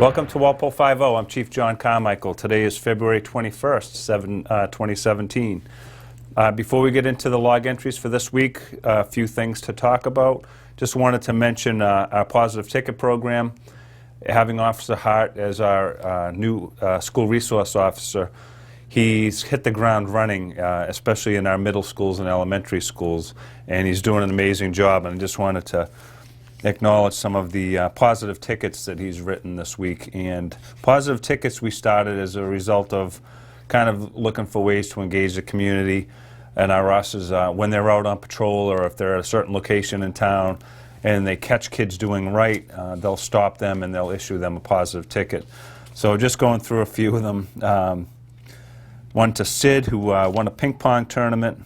Welcome to Walpole Five-0. I'm Chief John Carmichael. Today is February 21st, 2017. Before we get into the log entries for this week, a few things to talk about. Just wanted to mention our positive ticket program. Having Officer Hart as our new school resource officer, he's hit the ground running, especially in our middle schools and elementary schools, and he's doing an amazing job. And I just wanted to acknowledge some of the positive tickets that he's written this week. And positive tickets we started as a result of kind of looking for ways to engage the community and our officers when they're out on patrol, or if they're at a certain location in town and they catch kids doing right, they'll stop them and they'll issue them a positive ticket. So just going through a few of them. One to Sid, who won a ping pong tournament.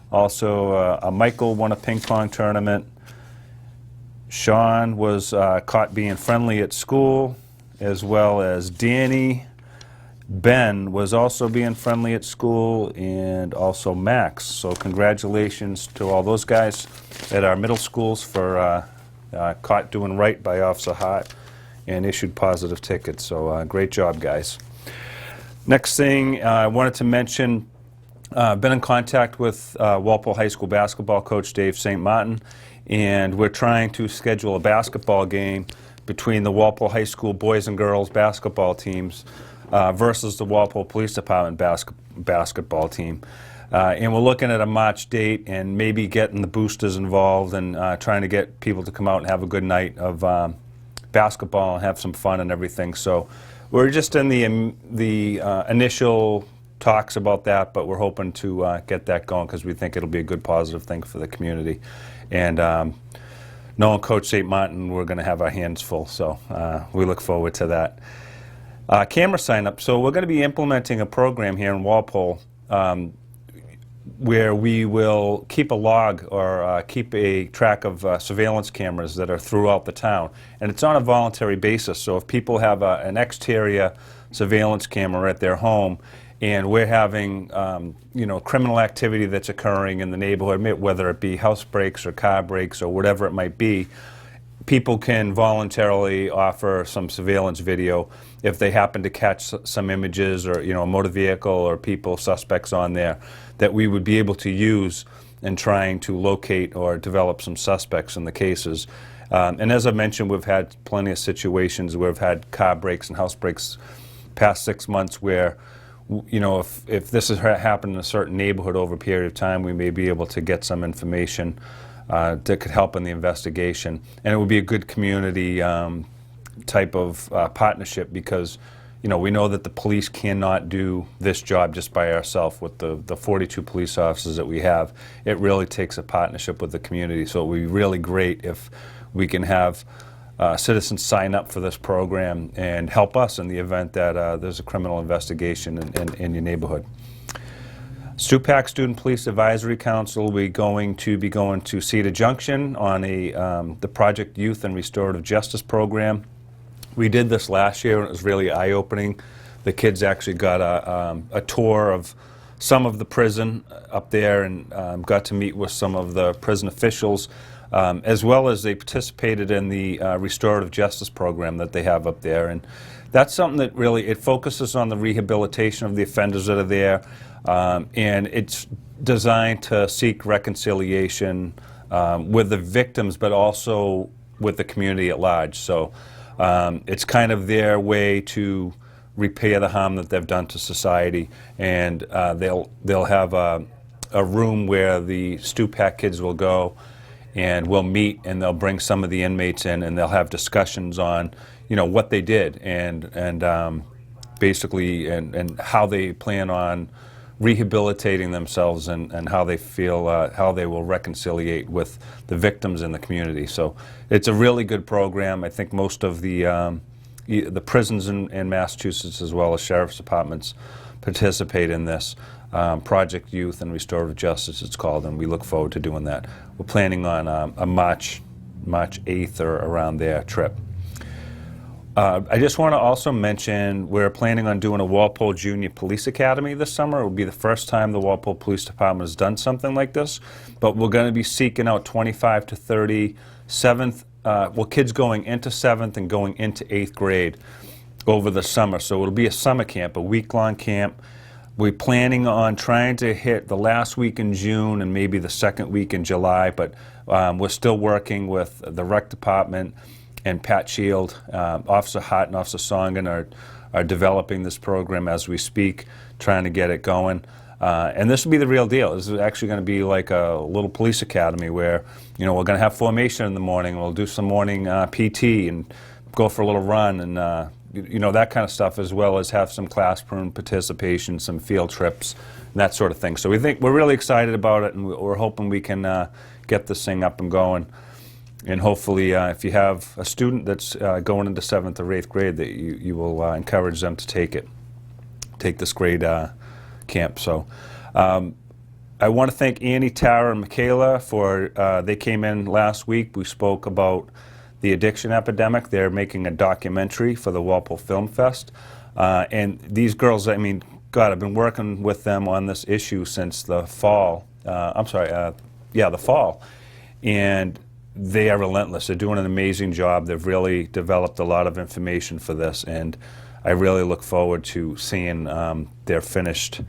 Also, Michael won a ping pong tournament. Sean was caught being friendly at school, as well as Danny. Ben was also being friendly at school, and also Max. So congratulations to all those guys at our middle schools for caught doing right by Officer Hart and issued positive tickets. So great job, guys. Next thing I wanted to mention, been in contact with Walpole High School basketball coach Dave St. Martin, and we're trying to schedule a basketball game between the Walpole High School boys and girls basketball teams versus the Walpole Police Department basketball team. And we're looking at a March date and maybe getting the boosters involved and trying to get people to come out and have a good night of basketball and have some fun and everything. So we're just in the initial talks about that, but we're hoping to get that going because we think it'll be a good positive thing for the community. And knowing Coach St. Martin, we're going to have our hands full, so we look forward to that. Camera sign-up. So we're going to be implementing a program here in Walpole where we will keep a log or keep a track of surveillance cameras that are throughout the town. And it's on a voluntary basis, so if people have an exterior surveillance camera at their home, and we're having criminal activity that's occurring in the neighborhood, whether it be house breaks or car breaks or whatever it might be, people can voluntarily offer some surveillance video if they happen to catch some images or a motor vehicle or people, suspects on there, that we would be able to use in trying to locate or develop some suspects in the cases. And as I mentioned, we've had plenty of situations where we've had car breaks and house breaks past 6 months where if this has happened in a certain neighborhood over a period of time, we may be able to get some information that could help in the investigation. And it would be a good community type of partnership because, we know that the police cannot do this job just by ourselves with the 42 police officers that we have. It really takes a partnership with the community. So it would be really great if we can have citizens sign up for this program and help us in the event that there's a criminal investigation in your neighborhood. STUPAC, Student Police Advisory Council, will be going to Cedar Junction on the Project Youth and Restorative Justice program. We did this last year and it was really eye-opening. The kids actually got a tour of some of the prison up there and got to meet with some of the prison officials. As well as they participated in the restorative justice program that they have up there. And that's something that really, it focuses on the rehabilitation of the offenders that are there, and it's designed to seek reconciliation with the victims, but also with the community at large. So it's kind of their way to repair the harm that they've done to society, and they'll have a room where the STUPAC kids will go and we'll meet, and they'll bring some of the inmates in, and they'll have discussions on, what they did, and basically, and how they plan on rehabilitating themselves, and how they feel, how they will reconciliate with the victims in the community. So it's a really good program. I think most of the prisons in Massachusetts, as well as sheriff's departments, participate in this. Project Youth and Restorative Justice, it's called, and we look forward to doing that. We're planning on a March 8th or around there trip. I just want to also mention we're planning on doing a Walpole Junior Police Academy this summer. It will be the first time the Walpole Police Department has done something like this, but we're going to be seeking out 25 to 30 kids going into 7th and going into 8th grade. over the summer. So it'll be a summer camp, a week-long camp. We're planning on trying to hit the last week in June and maybe the second week in July, but we're still working with the rec department and Pat Shield. Officer Hart and Officer Songen are developing this program as we speak, trying to get it going. And this will be the real deal. This is actually going to be like a little police academy where, we're going to have formation in the morning. We'll do some morning PT and go for a little run and, that kind of stuff, as well as have some classroom participation, some field trips, and that sort of thing. So we're really excited about it, and we're hoping we can get this thing up and going. And hopefully, if you have a student that's going into 7th or 8th grade, that you will encourage them to take this grade camp. So I want to thank Annie, Tara, and Michaela for, they came in last week. We spoke about the addiction epidemic. They're making a documentary for the Walpole Film Fest. And these girls, God, I've been working with them on this issue since the fall. The fall. And they are relentless. They're doing an amazing job. They've really developed a lot of information for this, and I really look forward to seeing their finished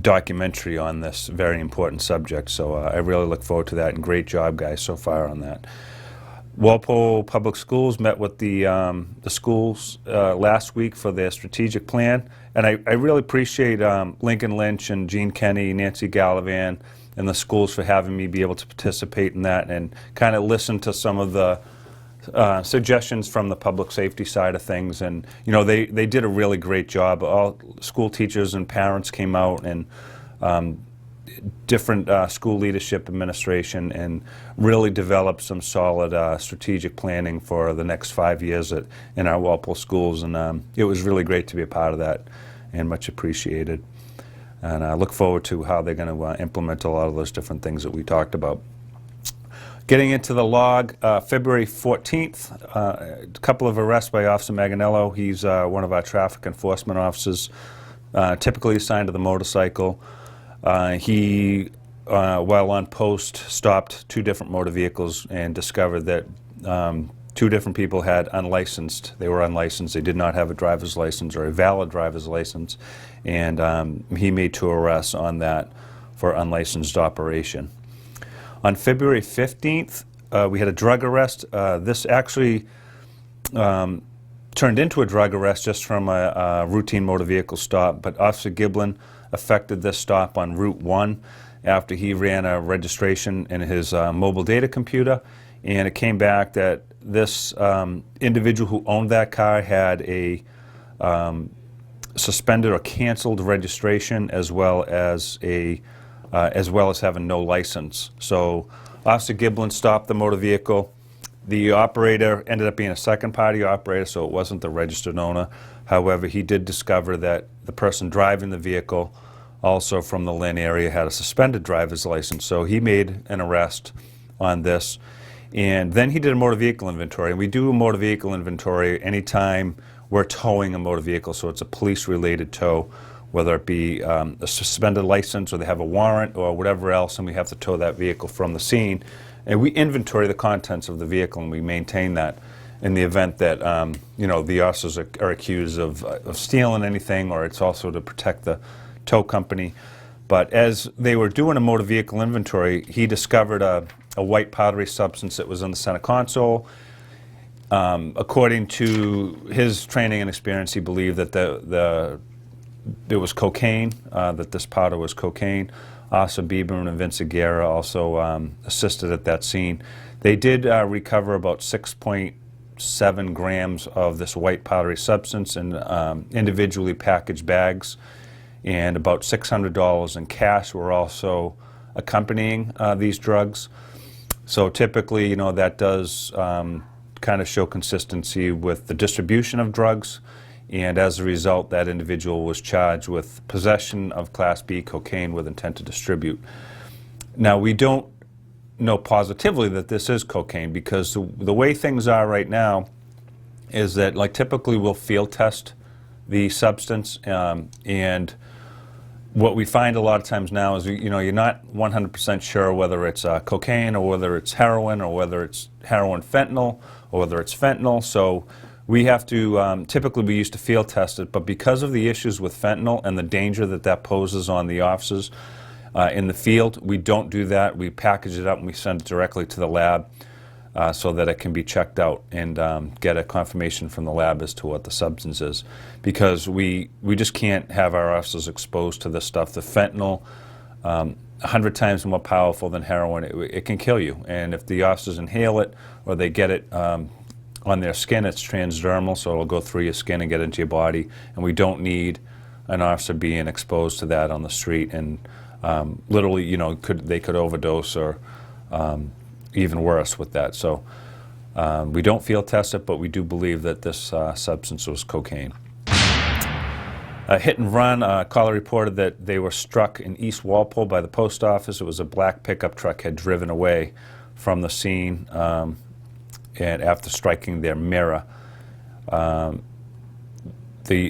documentary on this very important subject. So I really look forward to that, and great job, guys, so far on that. Walpole Public Schools met with the schools last week for their strategic plan, and I really appreciate Lincoln Lynch and Gene Kenny, Nancy Gallivan, and the schools for having me be able to participate in that and kind of listen to some of the suggestions from the public safety side of things. And they did a really great job. All school teachers and parents came out, and different school leadership, administration, and really developed some solid strategic planning for the next 5 years in our Walpole schools. And it was really great to be a part of that, and much appreciated. And I look forward to how they're going to implement a lot of those different things that we talked about. Getting into the log, February 14th, a couple of arrests by Officer Maganello. He's one of our traffic enforcement officers, typically assigned to the motorcycle. He, while on post, stopped 2 different motor vehicles and discovered that 2 different people had they were unlicensed. They did not have a driver's license or a valid driver's license, and he made 2 arrests on that for unlicensed operation. On February 15th, we had a drug arrest. This actually turned into a drug arrest just from a routine motor vehicle stop, but Officer Giblin effected this stop on Route 1 after he ran a registration in his mobile data computer, and it came back that this individual who owned that car had a suspended or canceled registration, as well as having no license. So Officer Giblin stopped the motor vehicle. The operator ended up being a second-party operator, so it wasn't the registered owner. However, he did discover that the person driving the vehicle, also from the Lynn area, had a suspended driver's license. So he made an arrest on this. And then he did a motor vehicle inventory. And we do a motor vehicle inventory anytime we're towing a motor vehicle, so it's a police-related tow, whether it be a suspended license or they have a warrant or whatever else, and we have to tow that vehicle from the scene. And we inventory the contents of the vehicle, and we maintain that in the event that the officers are accused of stealing anything, or it's also to protect the tow company. But as they were doing a motor vehicle inventory, he discovered a white powdery substance that was in the center console. According to his training and experience, he believed that it was cocaine, that this powder was cocaine. Officer Bieber and Vince Aguirre also assisted at that scene. They did recover about 6.7 grams of this white powdery substance in individually packaged bags, and about $600 in cash were also accompanying these drugs. So typically, that does kind of show consistency with the distribution of drugs, and as a result, that individual was charged with possession of Class B cocaine with intent to distribute. Now, we don't know positively that this is cocaine, because the way things are right now is that, like, typically we'll field test the substance, and what we find a lot of times now is, you're not 100% sure whether it's cocaine or whether it's heroin or whether it's heroin fentanyl or whether it's fentanyl. So We have to, typically we used to field test it, but because of the issues with fentanyl and the danger that that poses on the officers in the field, we don't do that. We package it up and we send it directly to the lab so that it can be checked out and get a confirmation from the lab as to what the substance is. Because we just can't have our officers exposed to this stuff. The fentanyl, 100 times more powerful than heroin. It can kill you. And if the officers inhale it or they get it on their skin, it's transdermal, so it'll go through your skin and get into your body. And we don't need an officer being exposed to that on the street. And literally, you know, they could overdose or even worse with that. So we don't field test it, but we do believe that this substance was cocaine. A hit and run, caller reported that they were struck in East Walpole by the post office. It was a black pickup truck had driven away from the scene and after striking their mirror. The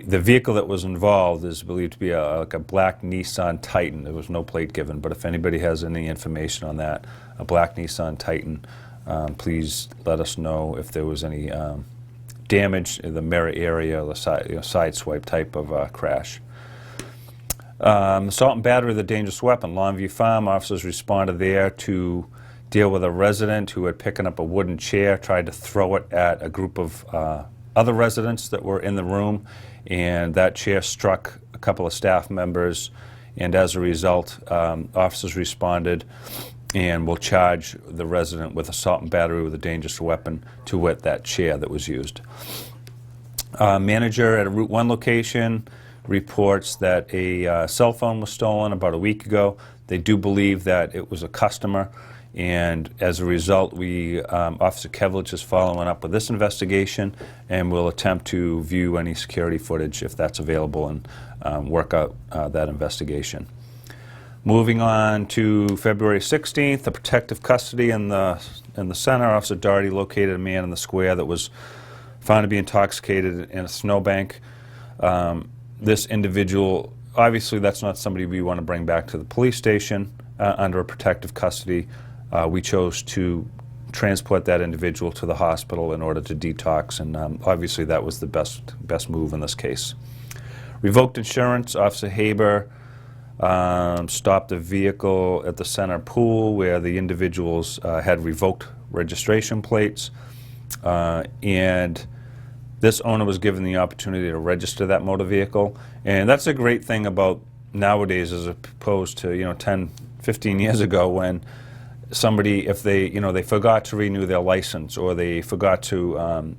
vehicle that was involved is believed to be like a black Nissan Titan. There was no plate given, but if anybody has any information on that, a black Nissan Titan, please let us know if there was any damage in the mirror area or the side swipe type of crash. Assault and battery with a dangerous weapon. Longview Farm officers responded there to deal with a resident who had picked up a wooden chair, tried to throw it at a group of other residents that were in the room, and that chair struck a couple of staff members, and as a result, officers responded and will charge the resident with assault and battery with a dangerous weapon, to wit that chair that was used. Manager at a Route 1 location reports that a cell phone was stolen about a week ago. They do believe that it was a customer, and as a result, Officer Kevlich is following up with this investigation and will attempt to view any security footage if that's available and work out that investigation. Moving on to February 16th, the protective custody in the center. Officer Doherty located a man in the square that was found to be intoxicated in a snowbank. This individual, obviously that's not somebody we want to bring back to the police station under a protective custody. We chose to transport that individual to the hospital in order to detox, and obviously that was the best move in this case. Revoked insurance. Officer Haber stopped a vehicle at the center pool where the individuals had revoked registration plates, and this owner was given the opportunity to register that motor vehicle. And that's a great thing about nowadays as opposed to 10, 15 years ago, when somebody, if they forgot to renew their license or they forgot to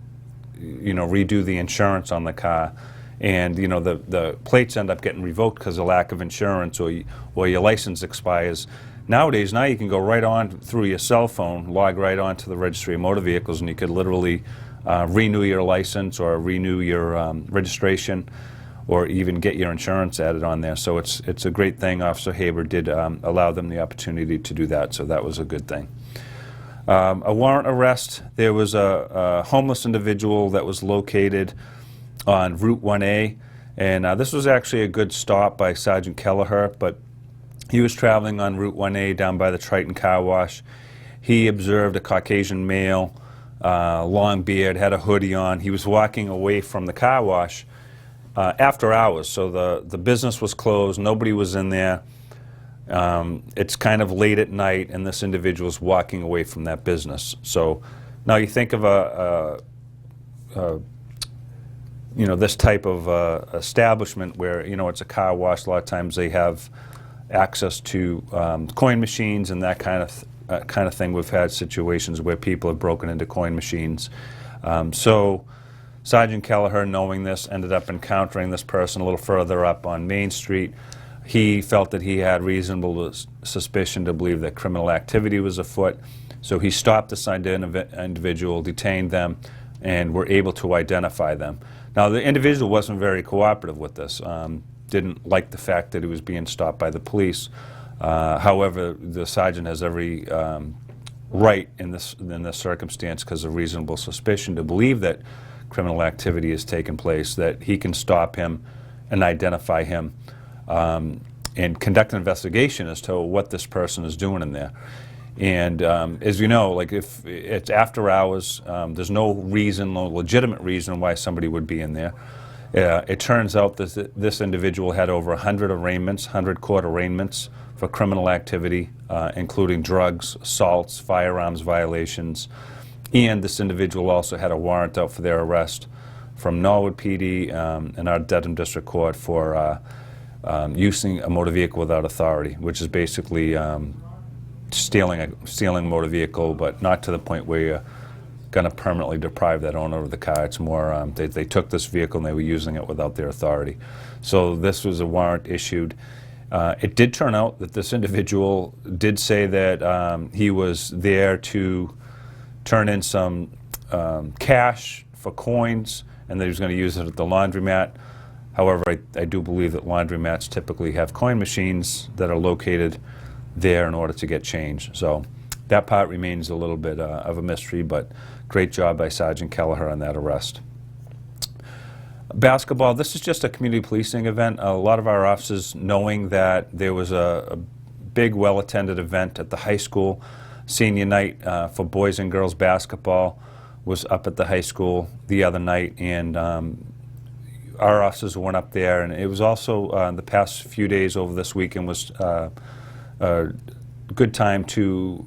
redo the insurance on the car, and the plates end up getting revoked because of lack of insurance, or your license expires. Nowadays, now you can go right on through your cell phone, log right on to the registry of motor vehicles, and you could literally renew your license or renew your registration, or even get your insurance added on there. So it's a great thing. Officer Haber did allow them the opportunity to do that, so that was a good thing. A warrant arrest. There was a homeless individual that was located on Route 1A, and this was actually a good stop by Sergeant Kelleher, but he was traveling on Route 1A down by the Triton Car Wash. He observed a Caucasian male, long beard, had a hoodie on. He was walking away from the car wash after hours, so the business was closed, nobody was in there. It's kind of late at night, and this individual is walking away from that business. So now you think of this type of establishment where it's a car wash. A lot of times they have access to coin machines and that kind of thing. We've had situations where people have broken into coin machines. So Sergeant Kelleher, knowing this, ended up encountering this person a little further up on Main Street. He felt that he had reasonable suspicion to believe that criminal activity was afoot, so he stopped this individual, detained them, and were able to identify them. Now, the individual wasn't very cooperative with this, didn't like the fact that he was being stopped by the police. However, the sergeant has every right in this circumstance, because of reasonable suspicion to believe that criminal activity has taken place, that he can stop him and identify him and conduct an investigation as to what this person is doing in there. And as you know, like if it's after hours, there's no reason, no legitimate reason why somebody would be in there. It turns out that this individual had over 100 arraignments, 100 court arraignments for criminal activity, including drugs, assaults, firearms violations, and this individual also had a warrant out for their arrest from Norwood PD and our Dedham District Court for using a motor vehicle without authority, which is basically stealing a motor vehicle, but not to the point where you're going to permanently deprive that owner of the car. It's more they took this vehicle and they were using it without their authority. So this was a warrant issued. It did turn out that this individual did say that he was there to turn in some cash for coins and that he was going to use it at the laundromat. However, I do believe that laundromats typically have coin machines that are located there in order to get change. So that part remains a little bit of a mystery, but great job by Sergeant Kelleher on that arrest. Basketball, this is just a community policing event. A lot of our officers, knowing that there was a big, well-attended event at the high school, senior night for boys and girls basketball was up at the high school the other night, and our officers went up there, and it was also the past few days over this weekend was a good time to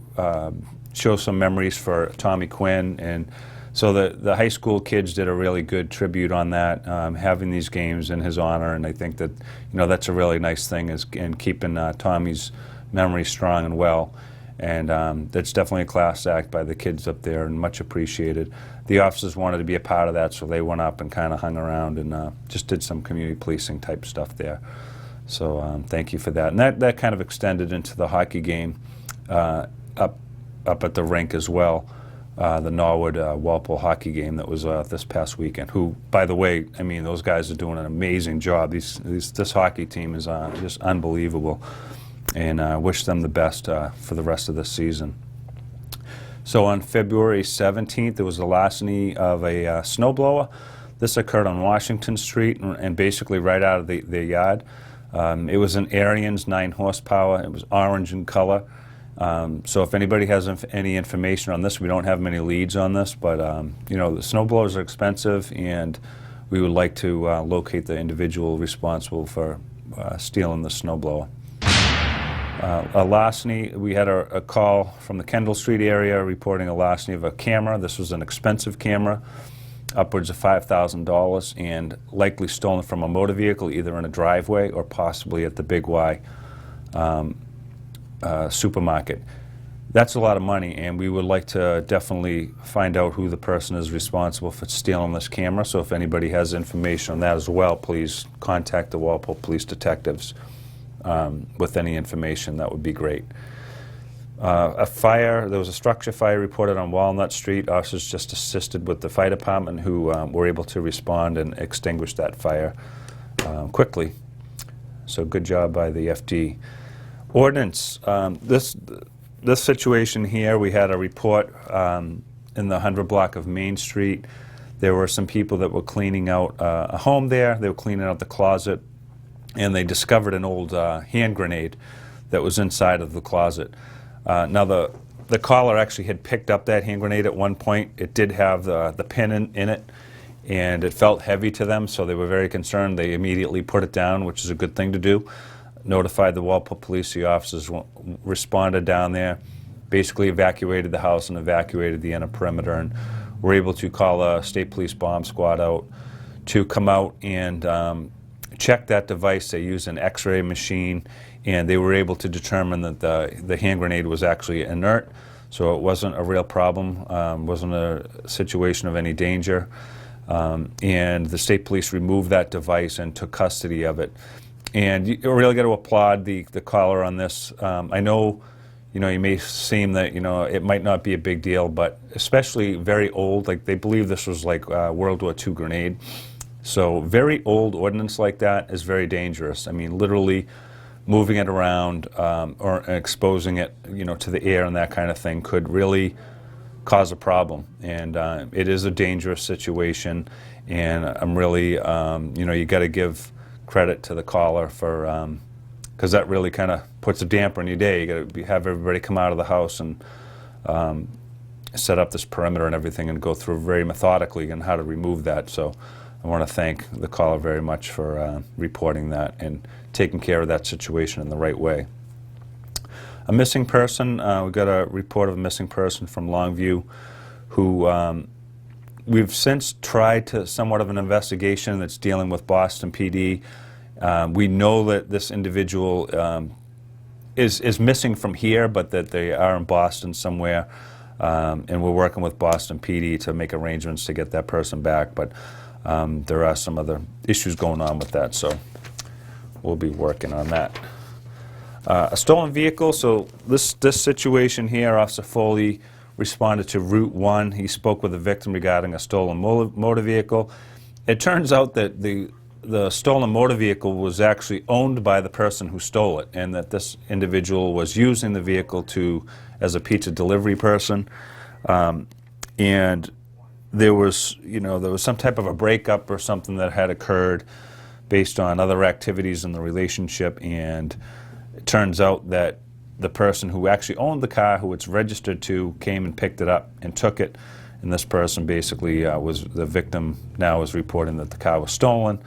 show some memories for Tommy Quinn, and so the high school kids did a really good tribute on that, having these games in his honor, and I think that that's a really nice thing in keeping Tommy's memory strong and well. And that's definitely a class act by the kids up there and much appreciated. The officers wanted to be a part of that, so they went up and kind of hung around and just did some community policing type stuff there. So thank you for that. And that kind of extended into the hockey game up at the rink as well, the Norwood Walpole hockey game that was this past weekend, who, by the way, I mean, those guys are doing an amazing job. This hockey team is just unbelievable. And I wish them the best for the rest of the season. So on February 17th, there was a larceny of a snowblower. This occurred on Washington Street and basically right out of the yard. It was an Ariens 9 horsepower. It was orange in color. So if anybody has any information on this, we don't have many leads on this, but the snowblowers are expensive, and we would like to locate the individual responsible for stealing the snowblower. A larceny, we had a call from the Kendall Street area reporting a larceny of a camera. This was an expensive camera, upwards of $5,000, and likely stolen from a motor vehicle, either in a driveway or possibly at the Big Y supermarket. That's a lot of money, and we would like to definitely find out who the person is responsible for stealing this camera. So if anybody has information on that as well, please contact the Walpole Police Detectives with any information. That would be great. There was a structure fire reported on Walnut Street. Officers just assisted with the fire department, who were able to respond and extinguish that fire quickly. So good job by the FD. Ordinance. This situation here, we had a report in the 100 block of Main Street. There were some people that were cleaning out a home there. They were cleaning out the closet, and they discovered an old hand grenade that was inside of the closet. Now the caller actually had picked up that hand grenade at one point. It did have the pin in it, and it felt heavy to them, so they were very concerned. They immediately put it down, which is a good thing to do. Notified the Walpole Police. The officers responded down there, basically evacuated the house and evacuated the inner perimeter, and were able to call a state police bomb squad out to come out and check that device. They used an X-ray machine, and they were able to determine that the hand grenade was actually inert, so it wasn't a real problem, wasn't a situation of any danger. And the state police removed that device and took custody of it. And you really got to applaud the caller on this. I know, you may seem that, it might not be a big deal, but especially very old, like they believe this was like World War II grenade. So very old ordnance like that is very dangerous. I mean, literally moving it around or exposing it, to the air and that kind of thing could really cause a problem. And it is a dangerous situation. And I'm really, you got to give credit to the caller for because that really kind of puts a damper on your day. You got to have everybody come out of the house and set up this perimeter and everything, and go through very methodically on how to remove that. So I want to thank the caller very much for reporting that and taking care of that situation in the right way. A missing person, we got a report of a missing person from Longview who we've since tried to somewhat of an investigation that's dealing with Boston PD. We know that this individual is missing from here, but that they are in Boston somewhere, and we're working with Boston PD to make arrangements to get that person back, but there are some other issues going on with that, so we'll be working on that. A stolen vehicle, so this situation here, Officer Foley responded to Route 1. He spoke with the victim regarding a stolen motor vehicle. It turns out that the stolen motor vehicle was actually owned by the person who stole it, and that this individual was using the vehicle as a pizza delivery person. And there was some type of a breakup or something that had occurred based on other activities in the relationship, and it turns out that the person who actually owned the car, who it's registered to, came and picked it up and took it. And this person basically was the victim. Now is reporting that the car was stolen,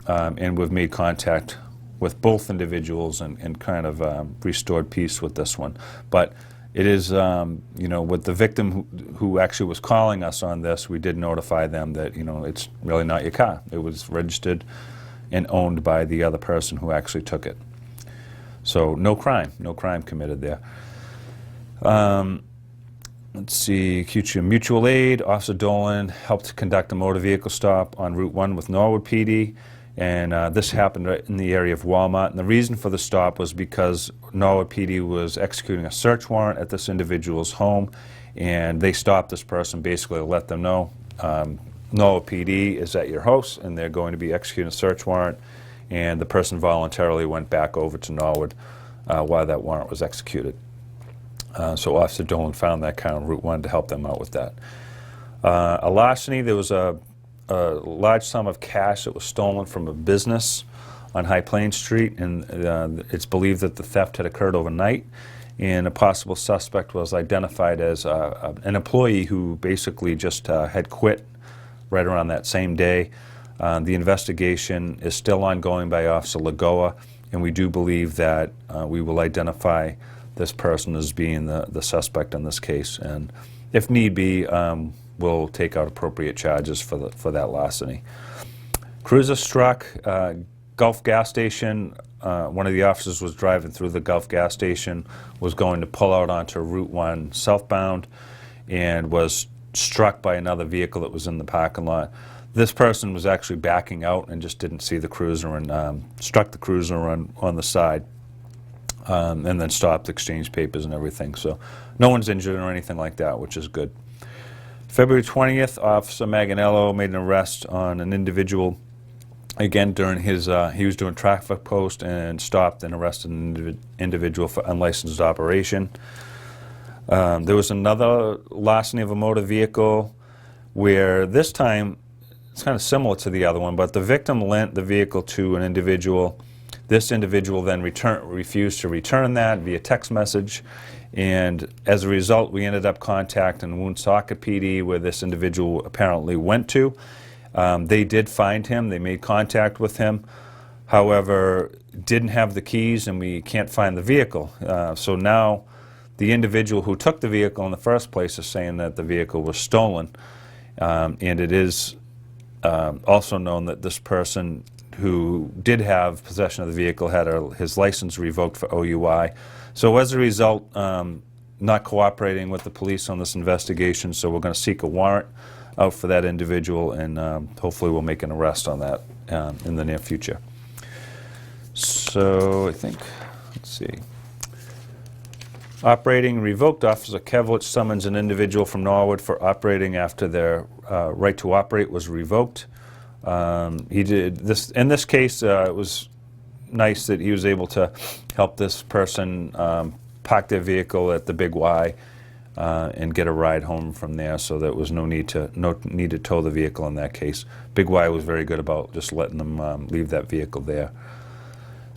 and we've made contact with both individuals and kind of restored peace with this one. But it is, with the victim who actually was calling us on this, we did notify them that, it's really not your car. It was registered and owned by the other person who actually took it. So no crime committed there. Let's see, Q2 Mutual Aid. Officer Dolan helped conduct a motor vehicle stop on Route 1 with Norwood PD, and this happened right in the area of Walmart. And the reason for the stop was because Norwood PD was executing a search warrant at this individual's home, and they stopped this person basically to let them know Norwood PD is at your house, and they're going to be executing a search warrant. And the person voluntarily went back over to Norwood while that warrant was executed. So Officer Dolan found that car on Route 1 to help them out with that. A larceny, there was a large sum of cash that was stolen from a business on High Plains Street, and it's believed that the theft had occurred overnight, and a possible suspect was identified as an employee who basically just had quit right around that same day. The investigation is still ongoing by Officer Lagoa, and we do believe that we will identify this person as being the suspect in this case, and if need be, we'll take out appropriate charges for that larceny. Cruiser struck Gulf gas station. One of the officers was driving through the Gulf gas station, was going to pull out onto Route 1 southbound, and was struck by another vehicle that was in the parking lot. This person was actually backing out and just didn't see the cruiser and struck the cruiser on the side, and then stopped, exchanged papers and everything. So no one's injured or anything like that, which is good. February 20th, Officer Maganello made an arrest on an individual. Again, during his, he was doing traffic post and stopped and arrested an individual for unlicensed operation. There was another larceny of a motor vehicle where this time it's kind of similar to the other one, but the victim lent the vehicle to an individual. This individual then refused to return that via text message, and as a result, we ended up contacting Woonsocket PD, where this individual apparently went to. They did find him. They made contact with him. However, didn't have the keys, and we can't find the vehicle. So now the individual who took the vehicle in the first place is saying that the vehicle was stolen, and it is also known that this person who did have possession of the vehicle had his license revoked for OUI. So as a result, not cooperating with the police on this investigation, so we're going to seek a warrant out for that individual, and hopefully we'll make an arrest on that in the near future. So I think, let's see. Operating revoked. Officer Kevlich summons an individual from Norwood for operating after their right to operate was revoked. He did this in this case. It was nice that he was able to help this person park their vehicle at the Big Y and get a ride home from there. So there was no need to tow the vehicle in that case. Big Y was very good about just letting them leave that vehicle there.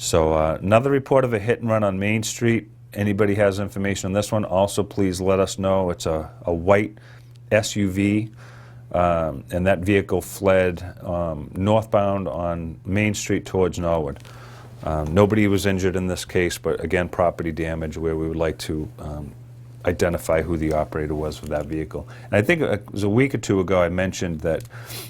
So another report of a hit and run on Main Street. Anybody has information on this one, also please let us know. It's a white SUV, and that vehicle fled northbound on Main Street towards Norwood. Nobody was injured in this case, but again, property damage where we would like to identify who the operator was for that vehicle. And I think it was a week or two ago I mentioned that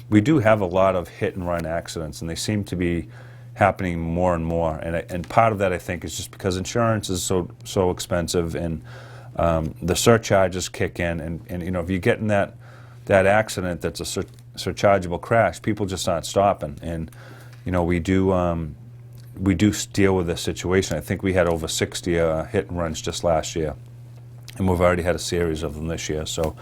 we do have a lot of hit and run accidents, and they seem to be happening more and more. And part of that, I think, is just because insurance is so expensive, and the surcharges kick in, and you know, if you get in that accident that's a surchargeable crash, people just aren't stopping. And you know, we do deal with this situation. I think we had over 60 hit and runs just last year, and we've already had a series of them this year. So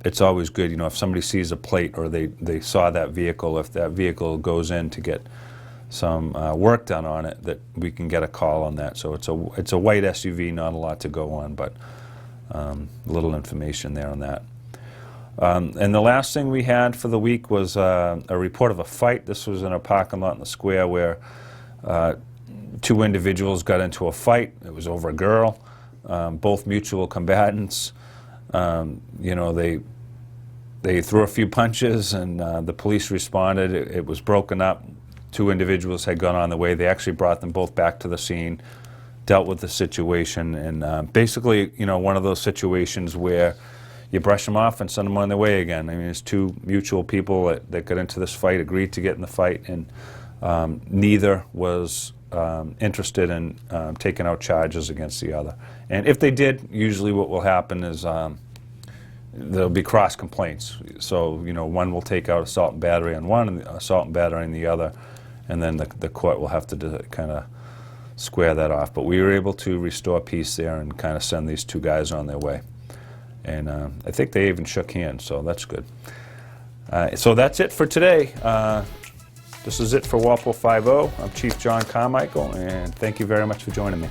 it's always good, you know, if somebody sees a plate or they saw that vehicle, if that vehicle goes in to get some work done on it, that we can get a call on that. So it's a white SUV, not a lot to go on, but a little information there on that. And the last thing we had for the week was a report of a fight. This was in a parking lot in the square where two individuals got into a fight. It was over a girl, both mutual combatants. You know, they threw a few punches, and the police responded. It was broken up. Two individuals had gone on their way. They actually brought them both back to the scene, dealt with the situation, and basically, you know, one of those situations where you brush them off and send them on their way again. I mean, it's two mutual people that got into this fight, agreed to get in the fight, and neither was interested in taking out charges against the other. And if they did, usually what will happen is there'll be cross complaints. So, you know, one will take out assault and battery on one and assault and battery on the other, and then the court will have to kind of square that off. But we were able to restore peace there and kind of send these two guys on their way. And I think they even shook hands, so that's good. So that's it for today. This is it for Walpole Five-0. I'm Chief John Carmichael, and thank you very much for joining me.